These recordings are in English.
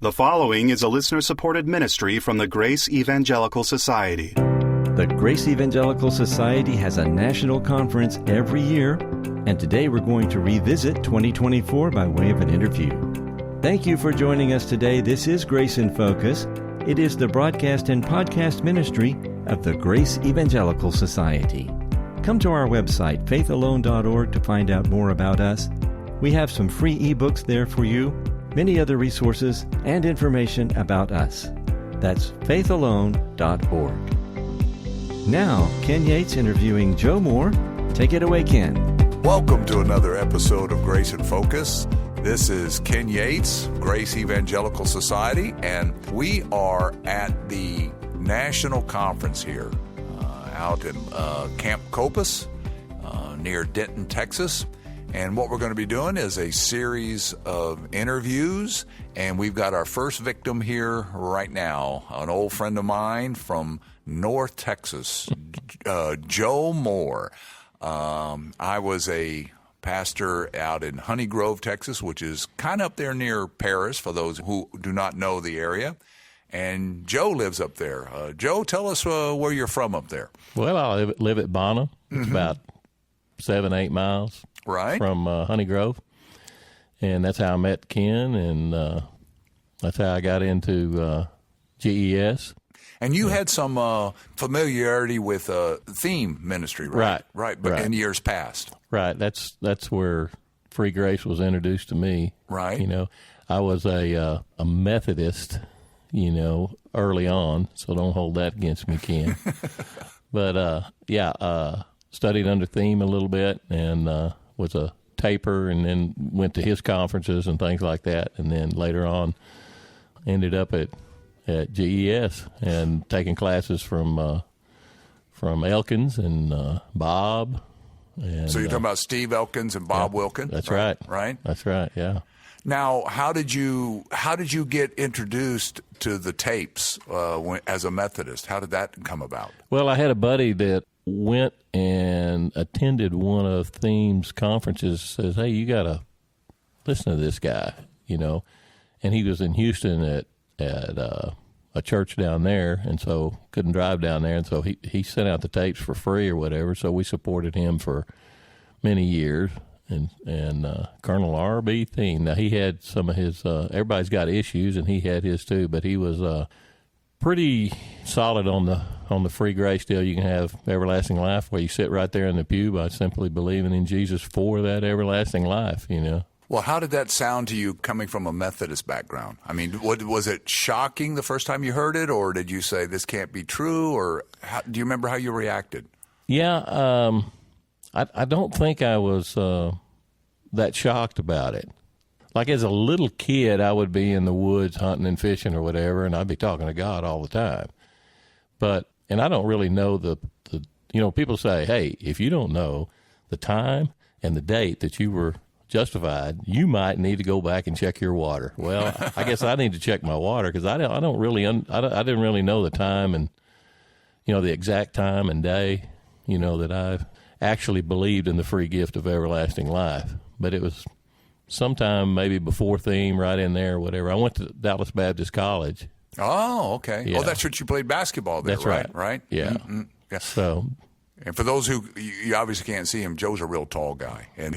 The following is a listener-supported ministry from the Grace Evangelical Society. The Grace Evangelical Society has a national conference every year, and today we're going to revisit 2024 by way of an interview. Thank you for joining us today. This is Grace in Focus. It is the broadcast and podcast ministry of the Grace Evangelical Society. Come to our website, faithalone.org, to find out more about us. We have some free ebooks there for you, many other resources, and information about us. That's faithalone.org. Now, Ken Yates interviewing Joe Moore. Take it away, Ken. Welcome to another episode of Grace in Focus. This is Ken Yates, Grace Evangelical Society, and we are at the National Conference here out in Camp Copus near Denton, Texas. And what we're going to be doing is a series of interviews, and we've got our first victim here right now, an old friend of mine from North Texas, Joe Moore. I was a pastor out in Honey Grove, Texas, which is kind of up there near Paris, for those who do not know the area. And Joe lives up there. Joe, tell us where you're from up there. Well, I live at Bonham. It's about 7-8 miles from Honey Grove. And that's how I met Ken, and that's how I got into GES. And you had some familiarity with theme ministry, right? Right, but in years past. Right. That's where Free Grace was introduced to me. Right. You know, I was a Methodist, early on, so don't hold that against me, Ken. But, studied under theme a little bit and was a taper, and then went to his conferences and things like that. And then later on ended up at GES and taking classes from Elkins and Bob. And, so you're talking about Steve Elkins and Bob Wilkin? That's right. Right? That's right, yeah. Now, how did you get introduced to the tapes as a Methodist? How did that come about? Well, I had a buddy that went and attended one of Theme's conferences, says, hey, you got to listen to this guy, And he was in Houston at a church down there, and so couldn't drive down there, and so he sent out the tapes for free or whatever, so we supported him for many years. And Colonel R.B. Theme. Now, he had some of his, everybody's got issues, and he had his too, but he was pretty solid on the free grace deal. You can have everlasting life where you sit right there in the pew by simply believing in Jesus for that everlasting life, Well, how did that sound to you coming from a Methodist background? I mean, was it shocking the first time you heard it, or did you say this can't be true, or do you remember how you reacted? Yeah, I don't think I was that shocked about it. Like as a little kid, I would be in the woods hunting and fishing or whatever, and I'd be talking to God all the time. And I don't really know the people say, hey, if you don't know the time and the date that you were justified, you might need to go back and check your water. Well, I guess I need to check my water because I didn't really know the time and the exact time and day that I've actually believed in the free gift of everlasting life. But it was sometime maybe before theme, right in there or whatever. I went to Dallas Baptist College. Oh, okay. Yeah. Oh, that's what you played basketball there, that's right? Right? Yeah. Mm-hmm. Yeah. So, and for those who you obviously can't see him, Joe's a real tall guy, and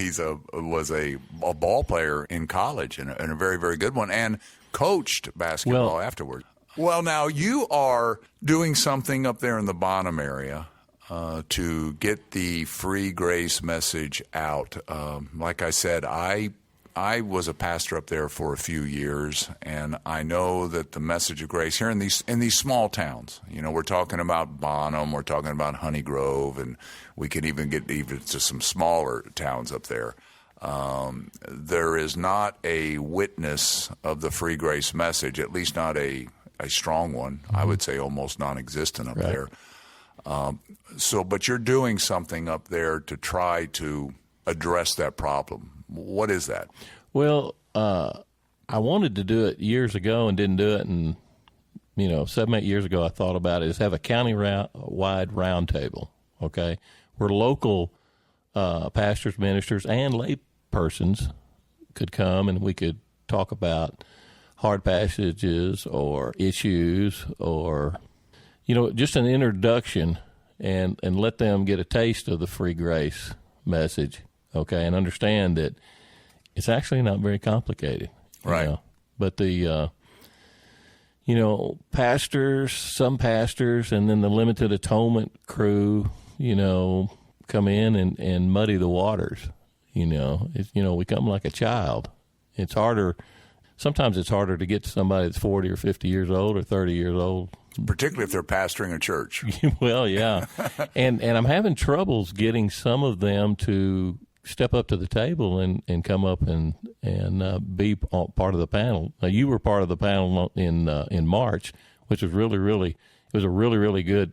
was a ball player in college and a very, very good one, and coached basketball afterward. Well, now you are doing something up there in the Bonham area to get the free grace message out. Like I said, I was a pastor up there for a few years, and I know that the message of grace here in these small towns, we're talking about Bonham, we're talking about Honey Grove, and we can even get to some smaller towns up there. There is not a witness of the free grace message, at least not a strong one. I would say almost non-existent up there. But you're doing something up there to try to address that problem. What is that? Well, I wanted to do it years ago and didn't do it. And, 7-8 years ago, I thought about it, is have a county-wide roundtable, okay, where local pastors, ministers, and lay persons could come and we could talk about hard passages or issues or, just an introduction and let them get a taste of the free grace message, okay, and understand that it's actually not very complicated. Right. But the, pastors, some pastors, and then the limited atonement crew, come in and muddy the waters. We come like a child. It's harder. Sometimes it's harder to get to somebody that's 40 or 50 years old or 30 years old. Particularly if they're pastoring a church. Well, yeah. and I'm having troubles getting some of them to step up to the table and come up and be part of the panel. Now, you were part of the panel in March, which was really good.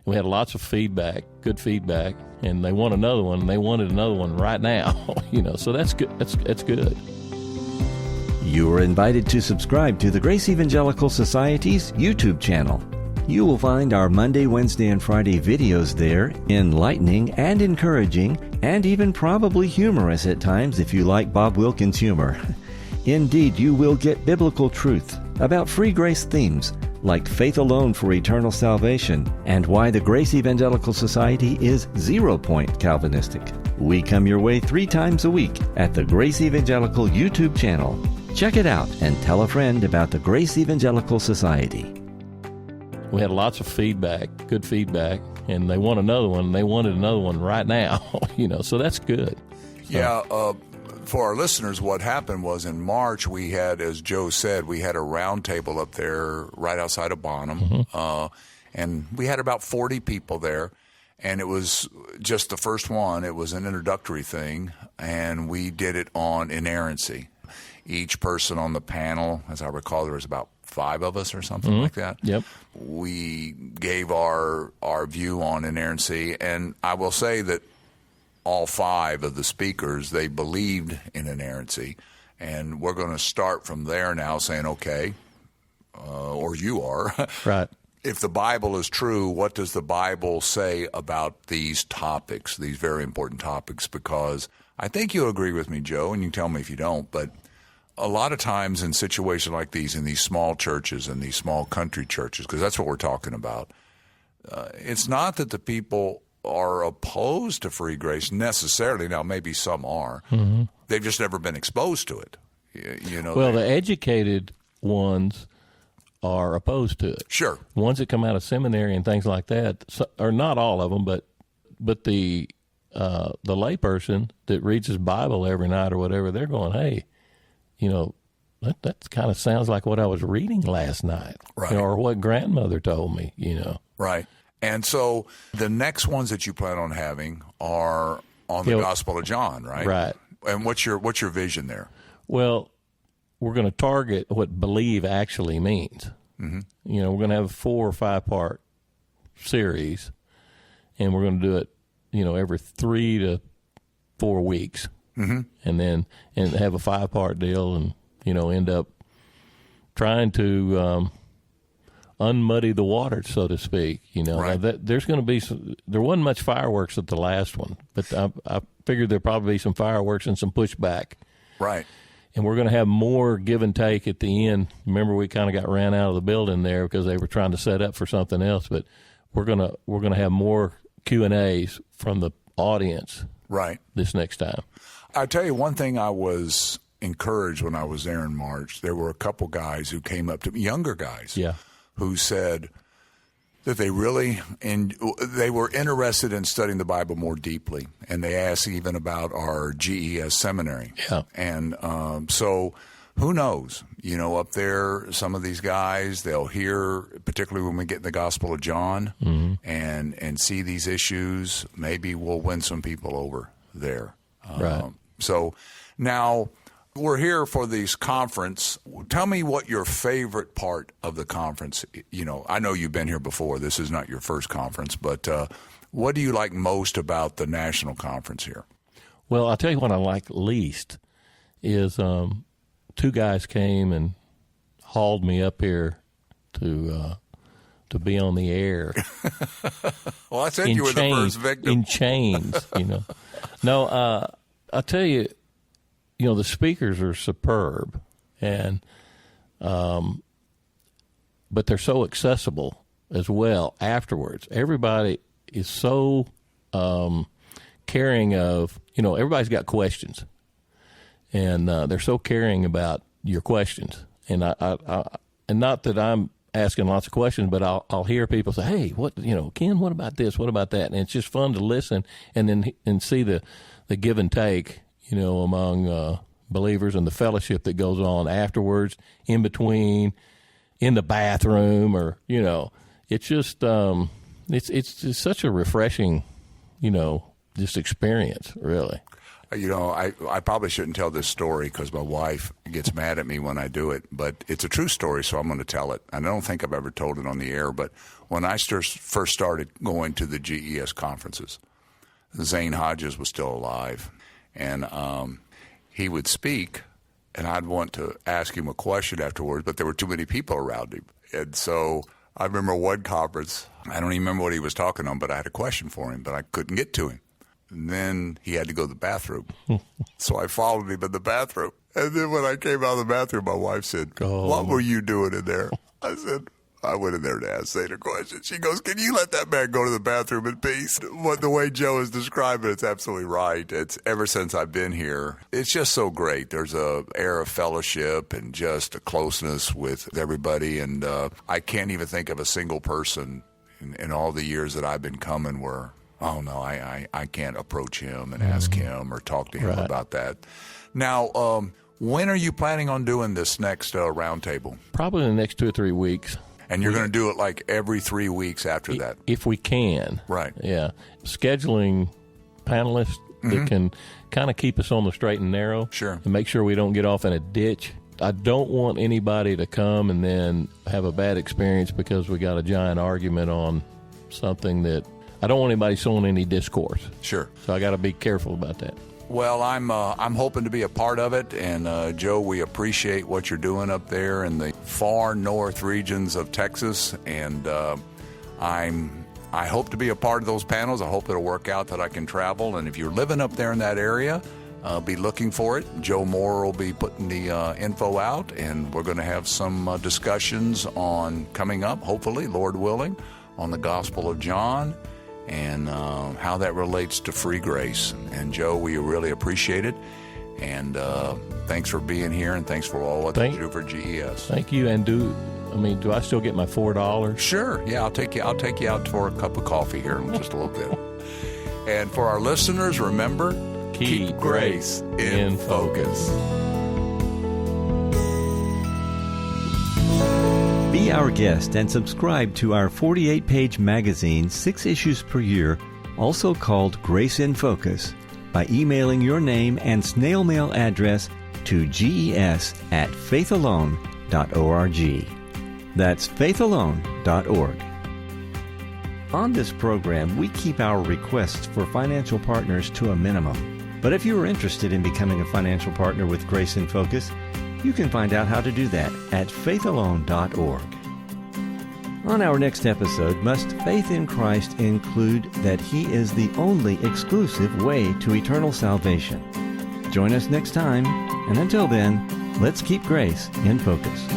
We had lots of feedback, good feedback, and they want another one, and they wanted another one right now. So that's good. That's good. You are invited to subscribe to the Grace Evangelical Society's YouTube channel. You will find our Monday, Wednesday, and Friday videos there, enlightening and encouraging, and even probably humorous at times if you like Bob Wilkins' humor. Indeed, you will get biblical truth about free grace themes like faith alone for eternal salvation and why the Grace Evangelical Society is 0 point Calvinistic. We come your way 3 times a week at the Grace Evangelical YouTube channel. Check it out and tell a friend about the Grace Evangelical Society. We had lots of feedback, good feedback, and they want another one, and they wanted another one right now. So that's good. So. Yeah, for our listeners, what happened was in March we had, as Joe said, we had a round table up there right outside of Bonham, and we had about 40 people there, and it was just the first one. It was an introductory thing, and we did it on inerrancy. Each person on the panel, as I recall, there was about 5 of us or something like that. Yep. We gave our view on inerrancy, and I will say that all 5 of the speakers, they believed in inerrancy, and we're going to start from there now saying, okay, or you are. Right. If the Bible is true, what does the Bible say about these topics, these very important topics? Because I think you'll agree with me, Joe, and you can tell me if you don't, but a lot of times in situations like these, in these small churches and these small country churches, because that's what we're talking about, it's not that the people are opposed to free grace necessarily. Now, maybe some are. Mm-hmm. They've just never been exposed to it. Well, the educated ones are opposed to it. Sure. Ones that come out of seminary and things like that, or not all of them, but the layperson that reads his Bible every night or whatever, they're going, hey, that kind of sounds like what I was reading last night, right? Or what grandmother told me, Right. And so the next ones that you plan on having are on the Gospel of John, right? Right. And what's your vision there? Well, we're going to target what believe actually means. Mm-hmm. We're going to have a 4 or 5 part series, and we're going to do it, every 3 to 4 weeks. Mm-hmm. And have a 5-part deal and, end up trying to unmuddy the water, so to speak. Right. There's going to be there wasn't much fireworks at the last one, but I figured there'd probably be some fireworks and some pushback. Right. And we're going to have more give and take at the end. Remember, we kind of got ran out of the building there because they were trying to set up for something else, but we're going to have more Q&As from the audience. Right. This next time. I tell you one thing, I was encouraged when I was there in March. There were a couple guys who came up to me, younger guys, who said that they were interested in studying the Bible more deeply, and they asked even about our GES seminary. Yeah. And so who knows? Up there, some of these guys, they'll hear, particularly when we get in the Gospel of John, mm-hmm. and see these issues. Maybe we'll win some people over there. Right. So now we're here for this conference. Tell me what your favorite part of the conference, I know you've been here before. This is not your first conference, but what do you like most about the national conference here? Well, I'll tell you what I like least is 2 guys came and hauled me up here to be on the air. Well, I said you were the first victim. In chains, No, I'll tell you, the speakers are superb. And but they're so accessible as well afterwards. Everybody is so caring of, everybody's got questions, and they're so caring about your questions. And and not that I'm asking lots of questions, but I'll hear people say, "Hey, Ken, what about this? What about that?" And it's just fun to listen and see the give and take, among believers, and the fellowship that goes on afterwards, in between, in the bathroom, or it's just it's such a refreshing, just experience, really. I probably shouldn't tell this story because my wife gets mad at me when I do it, but it's a true story, so I'm going to tell it. And I don't think I've ever told it on the air, but when I first started going to the GES conferences, Zane Hodges was still alive, and he would speak, and I'd want to ask him a question afterwards, but there were too many people around him. And so I remember one conference, I don't even remember what he was talking on, but I had a question for him, but I couldn't get to him. And then he had to go to the bathroom. So I followed him in the bathroom. And then when I came out of the bathroom, my wife said, "What were you doing in there?" I said, "I went in there to ask Zane a question." She goes, "Can you let that man go to the bathroom in peace?" The way Joe is describing it's absolutely right. It's ever since I've been here, it's just so great. There's a air of fellowship and just a closeness with everybody. And I can't even think of a single person in all the years that I've been coming where, oh, no, I can't approach him and ask him or talk to him about that. Now, when are you planning on doing this next roundtable? Probably in the next 2 or 3 weeks. And you're going to do it like every 3 weeks after that? If we can. Right. Yeah. Scheduling panelists that can kind of keep us on the straight and narrow. Sure. And make sure we don't get off in a ditch. I don't want anybody to come and then have a bad experience because we got a giant argument on something that I don't want anybody sowing any discourse. Sure. So I got to be careful about that. Well, I'm hoping to be a part of it, and Joe, we appreciate what you're doing up there in the far north regions of Texas, and I hope to be a part of those panels. I hope it'll work out that I can travel, and if you're living up there in that area, be looking for it. Joe Moore will be putting the info out, and we're going to have some discussions on coming up, hopefully, Lord willing, on the Gospel of John and how that relates to free grace. And Joe, we really appreciate it. And thanks for being here, and thanks for all what you do for GES. Thank you. And do I still get my $4? Sure. Yeah, I'll take you out for a cup of coffee here in just a little bit. And for our listeners, remember, keep grace in focus. Be our guest and subscribe to our 48-page magazine, 6 issues per year, also called Grace in Focus, by emailing your name and snail mail address to ges@faithalone.org. That's faithalone.org. On this program, we keep our requests for financial partners to a minimum. But if you are interested in becoming a financial partner with Grace in Focus, you can find out how to do that at faithalone.org. On our next episode, must faith in Christ include that He is the only exclusive way to eternal salvation? Join us next time, and until then, let's keep grace in focus.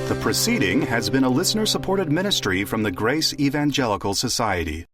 The proceeding has been a listener-supported ministry from the Grace Evangelical Society.